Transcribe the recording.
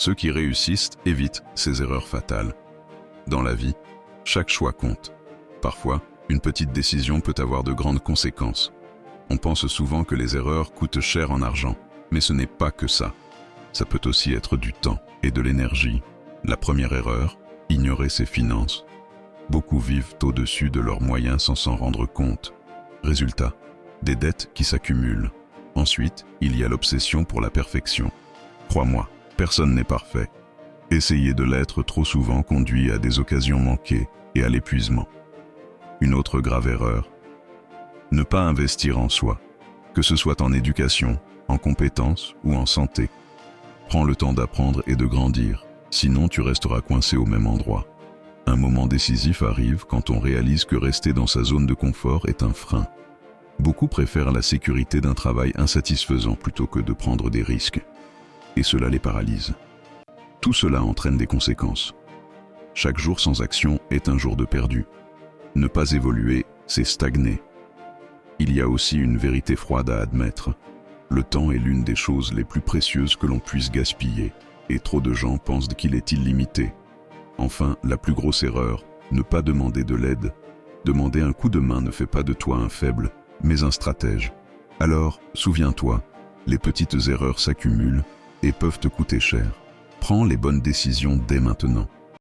Ceux qui réussissent évitent ces erreurs fatales. Dans la vie, chaque choix compte. Parfois, une petite décision peut avoir de grandes conséquences. On pense souvent que les erreurs coûtent cher en argent, mais ce n'est pas que ça. Ça peut aussi être du temps et de l'énergie. La première erreur, ignorer ses finances. Beaucoup vivent au-dessus de leurs moyens sans s'en rendre compte. Résultat, des dettes qui s'accumulent. Ensuite, il y a l'obsession pour la perfection. Crois-moi, personne n'est parfait. Essayer de l'être trop souvent conduit à des occasions manquées et à l'épuisement. Une autre grave erreur, ne pas investir en soi, que ce soit en éducation, en compétences ou en santé. Prends le temps d'apprendre et de grandir, sinon tu resteras coincé au même endroit. Un moment décisif arrive quand on réalise que rester dans sa zone de confort est un frein. Beaucoup préfèrent la sécurité d'un travail insatisfaisant plutôt que de prendre des risques. Et cela les paralyse. Tout cela entraîne des conséquences. Chaque jour sans action est un jour de perdu. Ne pas évoluer, c'est stagner. Il y a aussi une vérité froide à admettre. Le temps est l'une des choses les plus précieuses que l'on puisse gaspiller, et trop de gens pensent qu'il est illimité. Enfin, la plus grosse erreur, ne pas demander de l'aide. Demander un coup de main ne fait pas de toi un faible, mais un stratège. Alors, souviens-toi, les petites erreurs s'accumulent et peuvent te coûter cher. Prends les bonnes décisions dès maintenant.